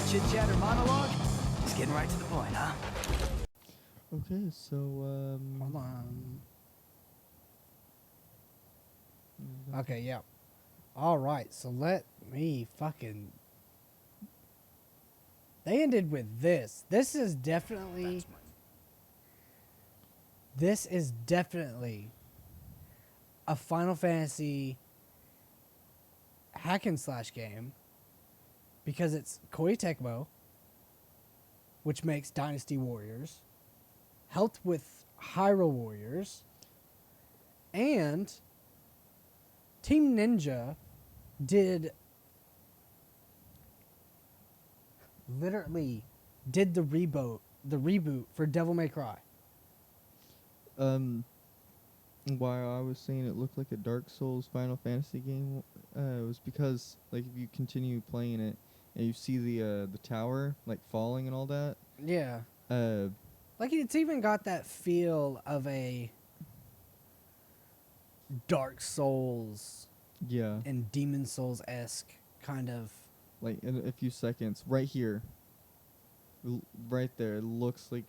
chit-chat or monologue? Just getting right to the point, huh? Okay, so Hold on. Okay, yeah. All right, so let me fucking. They ended with this. This is definitely a Final Fantasy hack and slash game because it's Koei Tecmo, which makes Dynasty Warriors, helped with Hyrule Warriors, and Team Ninja did the reboot for Devil May Cry. why I was saying it looked like a Dark Souls Final Fantasy game was because like if you continue playing it and you see the tower like falling and all that. Yeah. Uh, Like it's even got that feel of a Dark Souls yeah, and Demon Souls-esque kind of. like in a few seconds, right here, right there, it looks like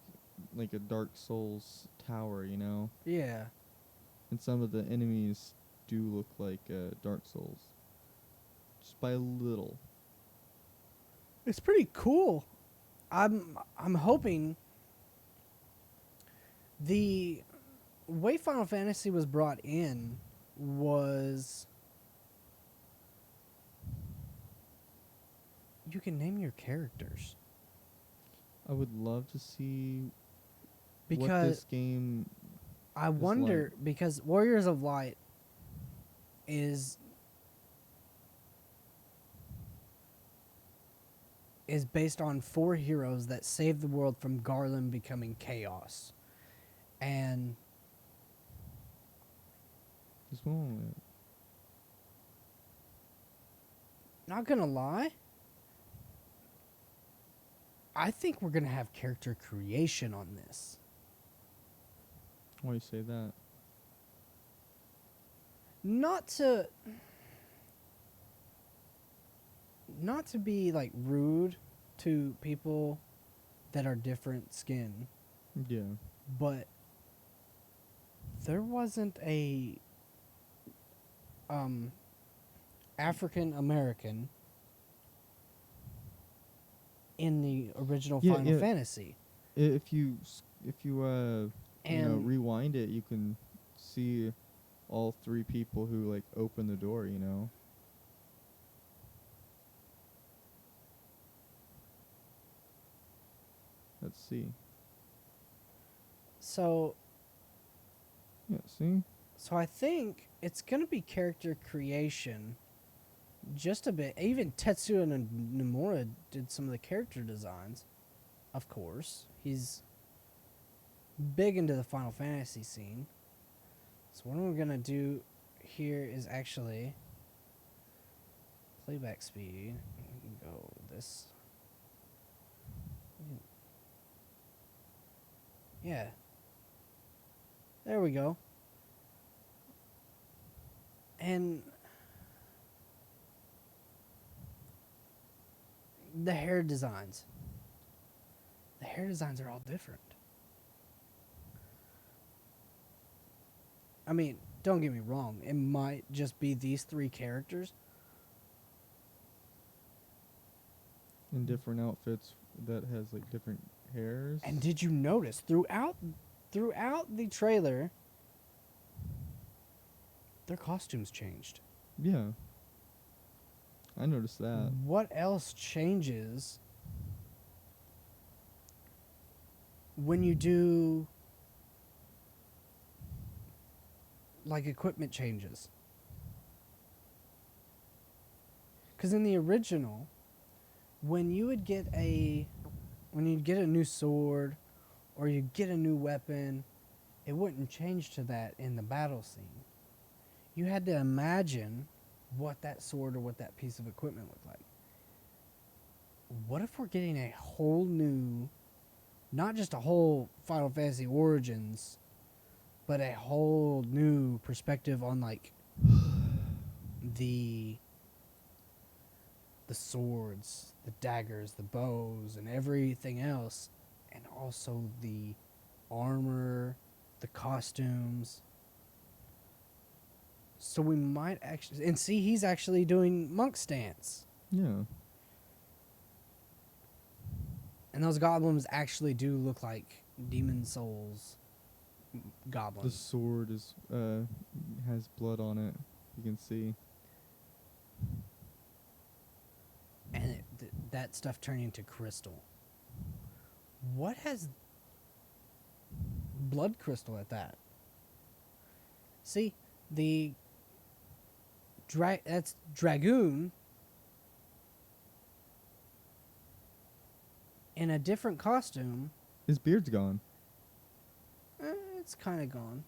a Dark Souls tower, you know. Yeah. And some of the enemies do look like Dark Souls, just by a little. It's pretty cool. I'm hoping the way Final Fantasy was brought in was you can name your characters. I would love to see what Because this game. I wonder because Warriors of Light is based on 4 heroes that save the world from Garland becoming chaos. And Just one. not gonna lie, I think we're gonna have character creation on this. Why you say that? Not to be like rude to people that are different skin, Yeah. but there wasn't a African American in the original Yeah, Final yeah. Fantasy. If you And rewind it, you can see all 3 people who like open the door. You know. Let's see. so Yeah. See. I think it's going to be character creation just a bit. Even Tetsuya Nomura did some of the character designs. Of course, he's big into the Final Fantasy scene. So what we're going to do here is actually playback speed. We can go this. Yeah. There we go. And the hair designs. The hair designs are all different. I mean, don't get me wrong. It might just be these 3 characters. In different outfits that has like different hairs. And did you notice throughout the trailer, their costumes changed? Yeah. I noticed that. What else changes when you do like equipment changes? Because in the original, when you'd get a new sword or you'd get a new weapon, it wouldn't change to that in the battle scene. You had to imagine what that sword or what that piece of equipment looked like. What if we're getting a whole new, not just a whole Final Fantasy Origins, but a whole new perspective on like the the swords, the daggers, the bows, and everything else, and also the armor, the costumes. So we might actually, and see, he's actually doing monk stance, Yeah. and those goblins actually do look like demon souls The goblins. sword is has blood on it. You can see. And that stuff turning into crystal. What has blood crystal at that? See, the that's dragoon in a different costume. His beard's gone. It's kind of gone.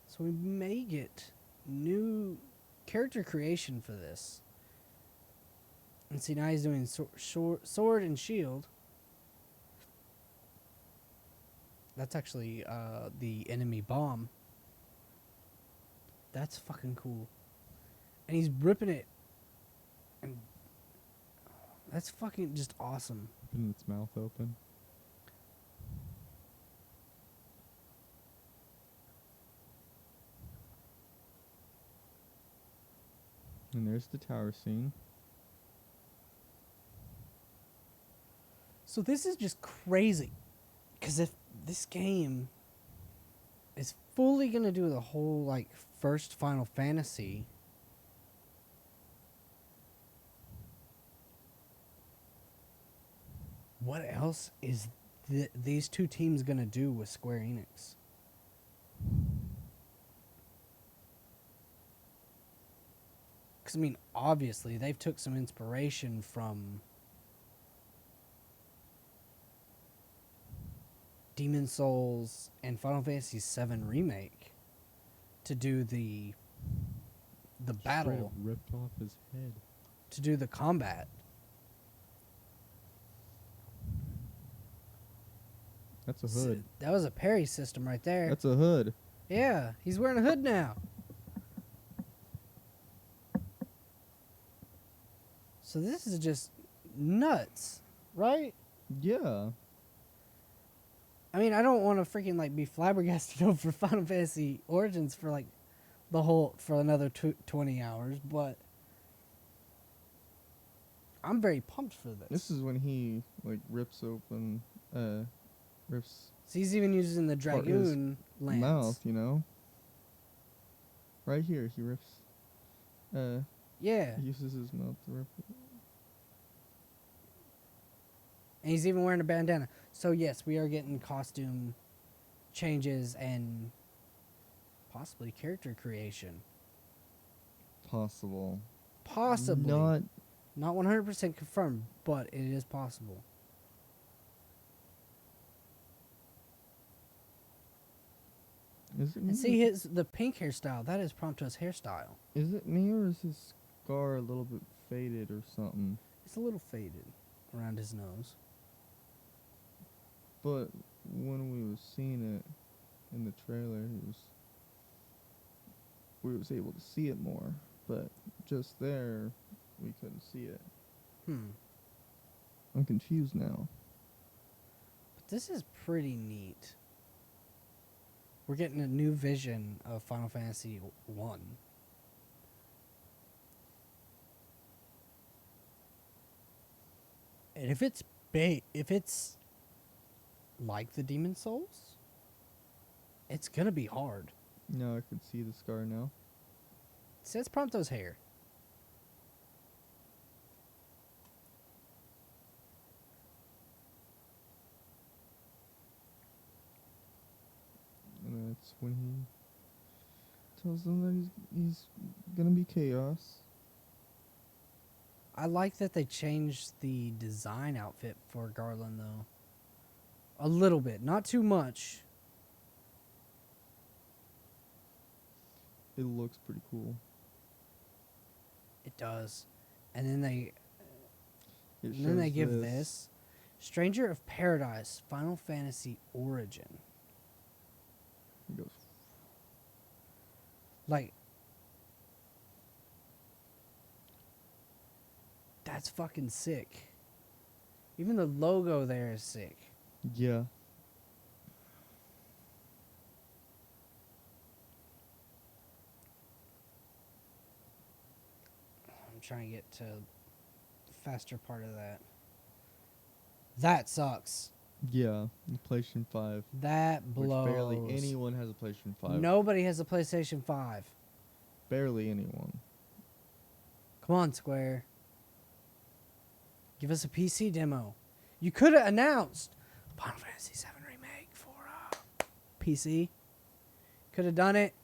So we may get new character creation for this. And see, now he's doing sword and shield. That's actually the enemy bomb. That's fucking cool. And he's ripping it. And that's fucking just awesome. Open its mouth open. And there's the tower scene. So this is just crazy. Because if this game is fully going to do the whole, like, first Final Fantasy, what else is these two teams going to do with Square Enix? Because, I mean, obviously, they've took some inspiration from Demon Souls and Final Fantasy VII Remake to do the battle, Straight up ripped off his head. to do the combat. That's a hood. That was a parry system right there. That's a hood. Yeah, he's wearing a hood now. So this is just nuts, right? Yeah. I mean, I don't want to freaking like be flabbergasted over Final Fantasy Origins for like for another 20 hours, but I'm very pumped for this. This is when he like rips open rips So he's even using the part of his dragoon lance. mouth, you know. Right here he rips Yeah, he uses his mouth to rip it. and he's even wearing a bandana. So yes, we are getting costume changes and possibly character creation. Possible. Possibly. Not 100% confirmed, but it is possible. is it me? And see the pink hairstyle. That is Prompto's hairstyle. Is it me or is his scar a little bit faded or something? It's a little faded around his nose. But when we was seeing it in the trailer, we was able to see it more. But just there, we couldn't see it. I'm confused now. But this is pretty neat. We're getting a new vision of Final Fantasy 1. And if it's like the Demon Souls, it's gonna be hard. Now I can see the scar now. It says Prompto's hair. And that's when he tells them that he's gonna be Chaos. I like that they changed the design outfit for Garland, though. A little bit. Not too much. It looks pretty cool. It does. And then they It and then they shows give this Stranger of Paradise Final Fantasy Origin. He goes, Like, That's fucking sick. Even the logo there is sick. Yeah. I'm trying to get to the faster part of that. That sucks. Yeah. The PlayStation 5. That blows. Which barely anyone has a PlayStation 5. Nobody has a PlayStation 5. Barely anyone. Come on, Square. Give us a PC demo. You could have announced Final Fantasy VII Remake for PC. Could have done it.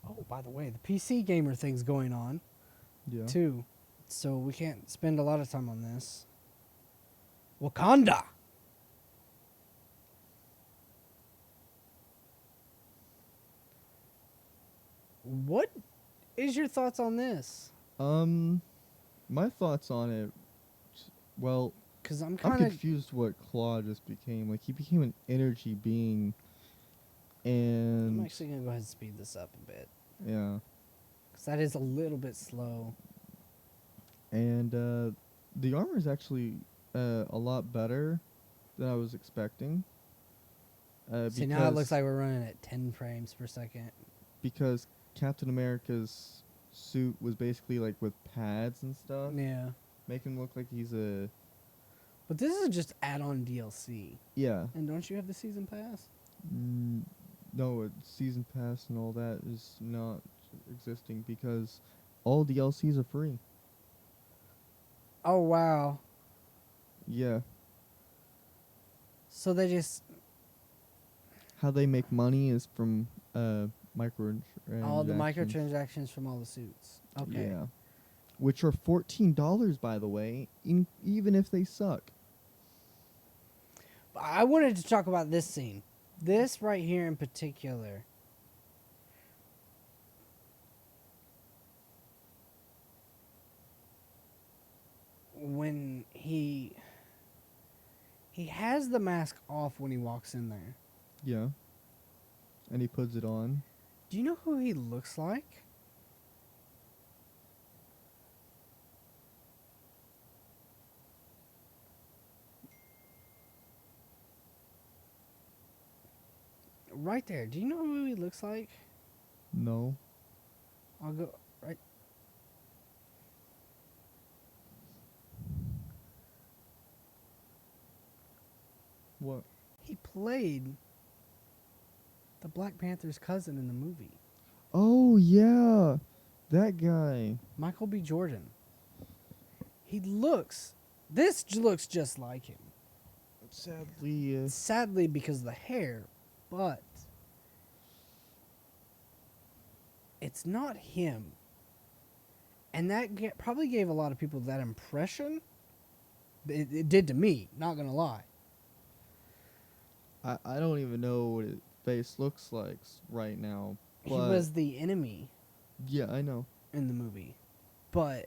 Oh, by the way, the PC gamer thing's going on, Yeah. too. So we can't spend a lot of time on this. Wakanda! What is your thoughts on this? My thoughts on it. Well, Because I'm I'm kind of... confused what Claw just became. Like, he became an energy being. And. I'm actually going to go ahead and speed this up a bit. Yeah. Because that is a little bit slow. And the armor is actually a lot better than I was expecting. See, now it looks like we're running at 10 frames per second. Because Captain America's suit was basically like with pads and stuff, Yeah. making him look like he's a But this is just add-on DLC. yeah. And don't you have the season pass? No, season pass and all that is not existing because all DLCs are free. Oh, wow. Yeah. So they just... How they make money is from micro. all the microtransactions from all the suits. Okay. Yeah. Which are $14, by the way, even if they suck. I wanted to talk about this scene. This right here in particular. When he has the mask off when he walks in there. Yeah. And he puts it on. Do you know who he looks like? Right there. Do you know who he looks like? No. I'll go right. What? He played the Black Panther's cousin in the movie. Oh, yeah. That guy. Michael B. Jordan. This looks just like him. Sadly, Sadly, because of the hair, but it's not him. And that probably gave a lot of people that impression. It did to me, not gonna lie. I don't even know what his face looks like right now. He But was the enemy yeah, I know. in the movie. But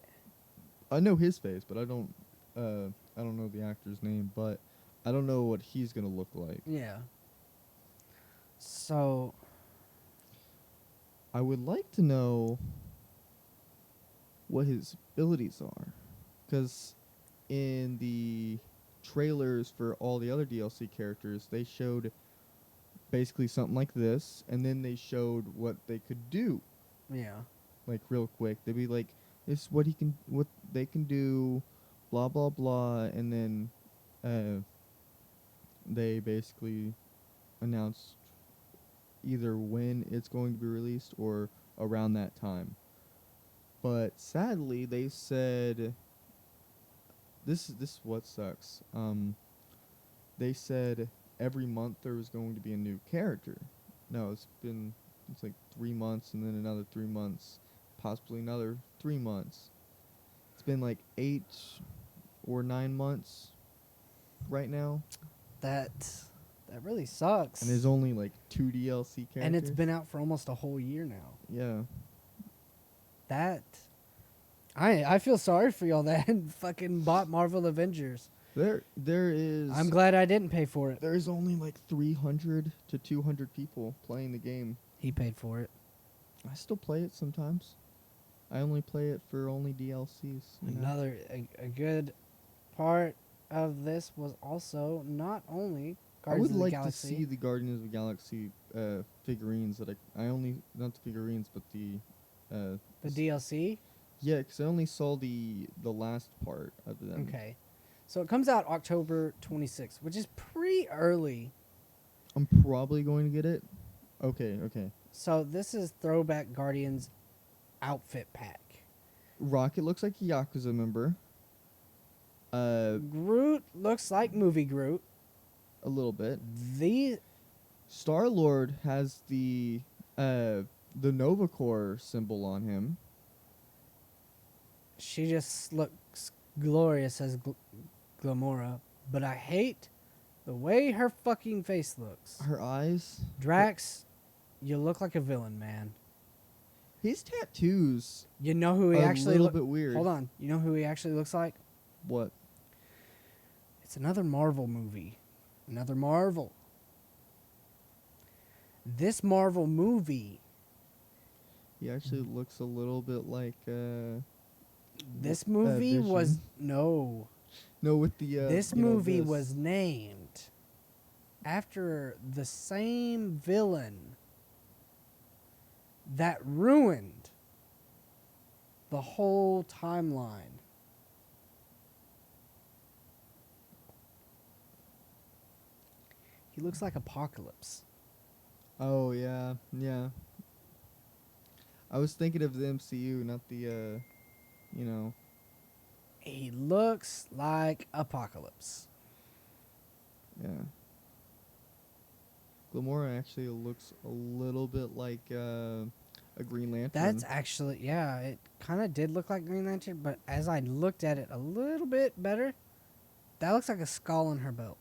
I know his face, but I don't know the actor's name, but I don't know what he's going to look like. yeah. So I would like to know what his abilities are, cuz in the trailers for all the other DLC characters, they showed basically something like this, and then they showed what they could do, yeah. like real quick. They'd be like, "This is what they can do, blah blah blah," and then they basically announced either when it's going to be released or around that time. But sadly, they said this is what sucks. They said every month there was going to be a new character. No, it's like 3 months and then another 3 months, possibly another 3 months. It's been like 8 or 9 months right now. That really sucks. And there's only like 2 DLC characters. And it's been out for almost a whole year now. Yeah. I feel sorry for y'all that fucking bought Marvel Avengers. There is I'm glad I didn't pay for it. There's only like 300 to 200 people playing the game. He paid for it. I still play it sometimes. I only play it for only DLCs. You know? Another a good part of this was also not only I Guardians would of the like Galaxy. to see the Guardians of the Galaxy figurines that I only, not the figurines, but the The DLC. yeah, 'cause I only saw the last part of them. Okay, so it comes out October 26th, which is pretty early. I'm probably going to get it. Okay, okay. So this is Throwback Guardians outfit pack. Rocket looks like a Yakuza member. Groot looks like movie Groot. A little bit. The Star Lord has the Nova Corps symbol on him. she just looks glorious as Gamora, but I hate the way her fucking face looks. Her eyes. Drax, you look like a villain, man. His tattoos. You know who he A actually little bit weird. Hold on. You know who he actually looks like? What? It's another Marvel movie. Another Marvel. This Marvel movie, He actually looks a little bit like this movie was Vision. no. No, with the This you know, movie this. was named after the same villain that ruined the whole timeline. He looks like Apocalypse. Oh yeah, yeah. I was thinking of the MCU, not the you know. He looks like Apocalypse. Yeah. Gamora actually looks a little bit like a Green Lantern. That's actually, yeah, it kind of did look like Green Lantern, but as I looked at it a little bit better, that looks like a skull on her belt.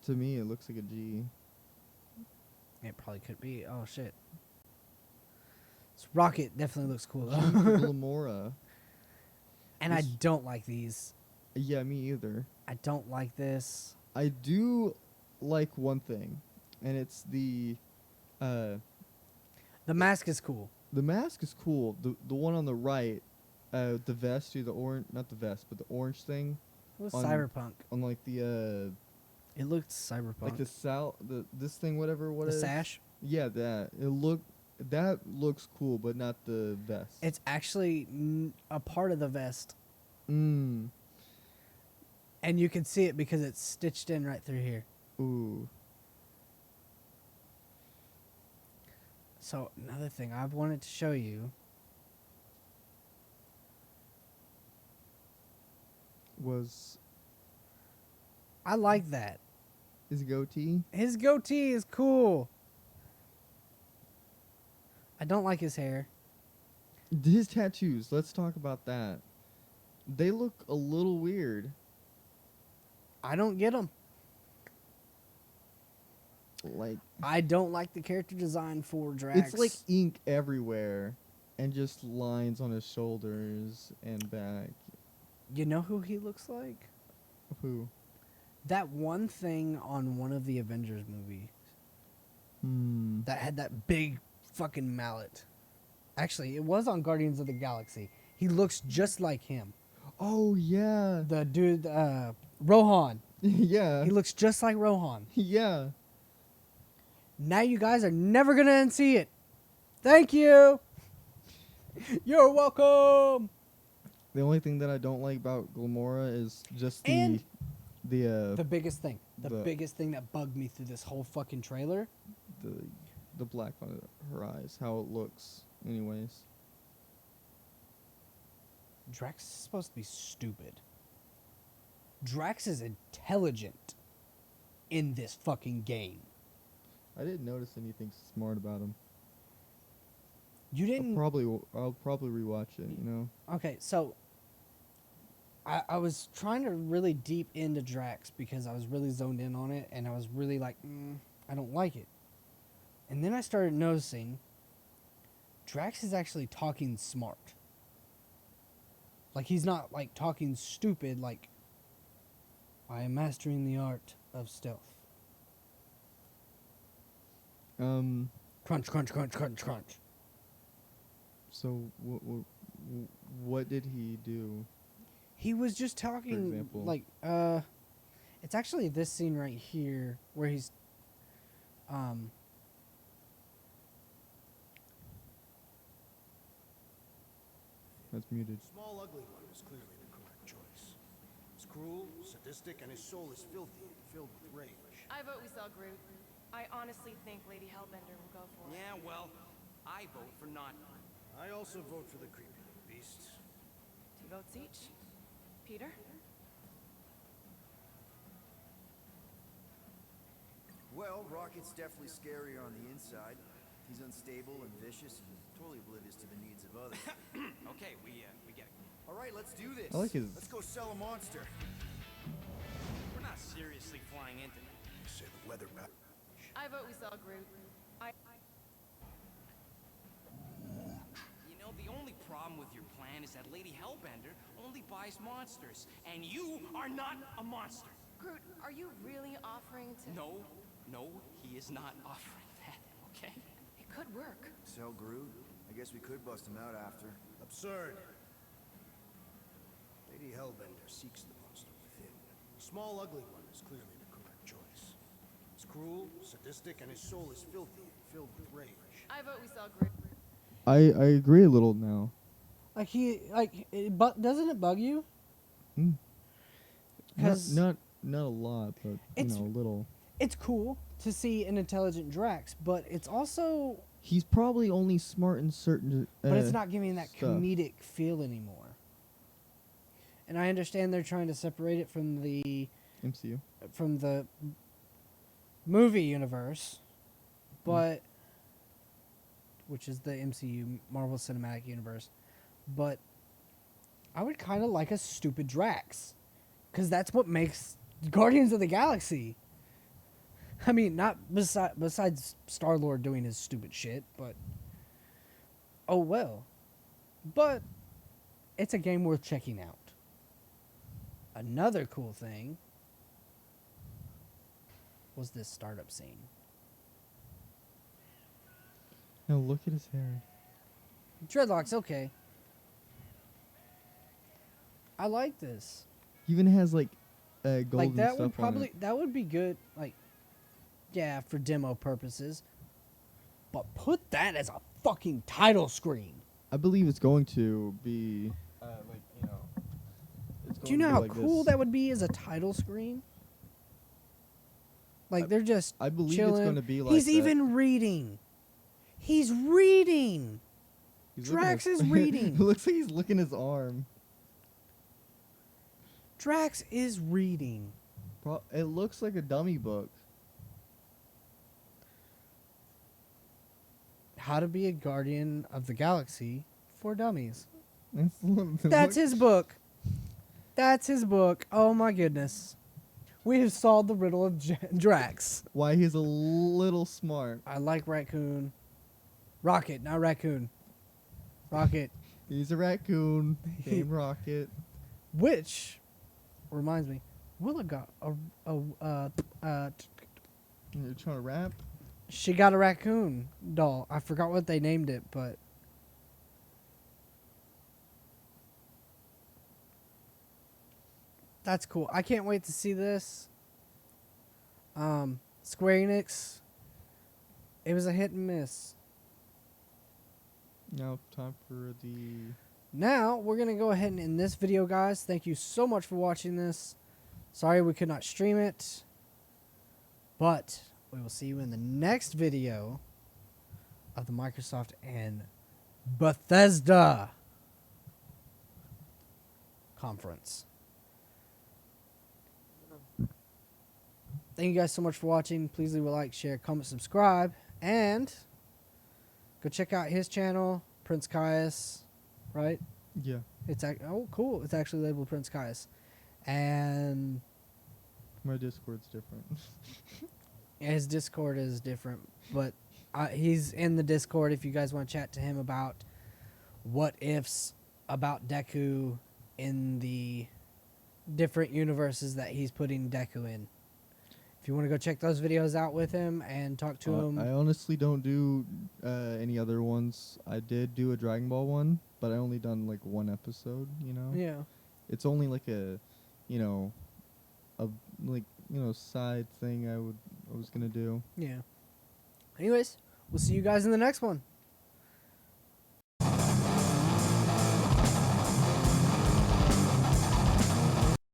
To me, it looks like a G. It probably could be. Oh, shit. This Rocket definitely looks cool, G though. for Gamora. And I This- don't like these. Yeah, me either. I don't like this. I do like one thing, and it's the mask is cool. the mask is cool. The one on the right, the vest or the orange, not the vest, but the orange thing It was On- cyberpunk. on like the It looked cyberpunk. like the this thing whatever what the is sash. Yeah, that looks cool, but not the vest. It's actually a part of the vest, Mm. and you can see it because it's stitched in right through here. Ooh. So another thing I wanted to show you. Was I like that. his goatee? His goatee is cool. I don't like his hair. His tattoos. Let's talk about that. They look a little weird. I don't get them. Like I don't like the character design for Drax. it's like ink everywhere, and just lines on his shoulders and back. You know who he looks like? Who? That one thing on one of the Avengers movies Hmm. that had that big fucking mallet. Actually, it was on Guardians of the Galaxy. He looks just like him. Oh yeah. The dude, Rohan. Yeah. He looks just like Rohan. Yeah. Now you guys are never gonna unsee it. Thank you. You're welcome. The only thing that I don't like about Gamora is just And the the biggest thing, the the- biggest thing that bugged me through this whole fucking trailer. the black on her eyes, how it looks. Anyways, Drax is supposed to be stupid. Drax is intelligent in this fucking game. I didn't notice anything smart about him. You didn't. I'll probably rewatch it. You know. Okay, so I was trying to really deep into Drax because I was really zoned in on it, and I was really like, I don't like it. And then I started noticing Drax is actually talking smart. Like, he's not like talking stupid, like, I am mastering the art of stealth. Crunch, crunch, crunch, crunch, crunch. So what did he do? He was just talking, example? like, it's actually this scene right here where he's, That's muted. Small, ugly one is clearly the correct choice. He's cruel, sadistic, and his soul is filthy and filled with rage. I vote we sell Groot. I honestly think Lady Hellbender will go for it. Yeah, well, I vote for not. I also vote for the creepy little beast. 2 votes each. Peter? Well, Rocket's definitely scarier on the inside. He's unstable and vicious and totally oblivious to the needs of others. Okay, we get it. All right, let's do this. I like his- Let's go sell a monster. We're not seriously flying into that. Say the weather back. I vote we sell Groot. You know, the only problem with your plan is that Lady Hellbender only buys monsters, and you are not a monster. Groot, are you really offering to... No, he is not offering that, okay? It could work. Sell Groot? I guess we could bust him out after. Absurd. Lady Hellbender seeks the monster within. The small, ugly one is clearly the correct choice. He's cruel, sadistic, and his soul is filthy and filled with rage. I vote we sell Groot. I agree a little now. but doesn't it bug you? Mm. 'Cause Not a lot, but It's- a little. It's cool to see an intelligent Drax, but it's also, He's probably only smart in certain. but it's not giving that stuff. comedic feel anymore. And I understand they're trying to separate it from the MCU. movie universe, but which is the MCU, Marvel Cinematic Universe. But I would kind of like a stupid Drax, because that's what makes Guardians of the Galaxy. I mean, not besides Star-Lord doing his stupid shit, but oh well. But it's a game worth checking out. Another cool thing was this startup scene. Now look at his hair. Dreadlocks, okay. I like this. He even has like golden Like that stuff would on probably it. that would be good. Like, yeah, for demo purposes. But put that as a fucking title screen. I believe it's going to be It's Do you going know to how be like cool this. that would be as a title screen? Like they're just I believe chilling. it's going to be like He's that. even reading. He's reading. He's looking Drax at- is reading. It looks like he's licking his arm. Drax is reading. It looks like a dummy book. How to be a Guardian of the Galaxy for Dummies. It That's looks- his book. That's his book. Oh my goodness. We have solved the riddle of Drax. Why he's a little smart. I like raccoon. Rocket, not raccoon. Rocket. He's a raccoon named Rocket. Which reminds me, Willa got You're trying to rap? she got a raccoon doll. I forgot what they named it, but that's cool. I can't wait to see this. Square Enix, it was a hit and miss. Now time for the... Now, we're going to go ahead and end this video, guys. Thank you so much for watching this. Sorry we could not stream it. But we will see you in the next video of the Microsoft and Bethesda conference. Thank you guys so much for watching. Please leave a like, share, comment, subscribe. And go check out his channel, Prince Caius. Right? Yeah. Oh, cool. It's actually labeled Prince Caius. And My Discord's different. his Discord is different. But he's in the Discord if you guys want to chat to him about what ifs about Deku in the different universes that he's putting Deku in. if you want to go check those videos out with him and talk to him. I honestly don't do any other ones. I did do a Dragon Ball one, but I only done like one episode. You know. Yeah. It's only like a side thing I was gonna do. Yeah. Anyways, we'll see you guys in the next one.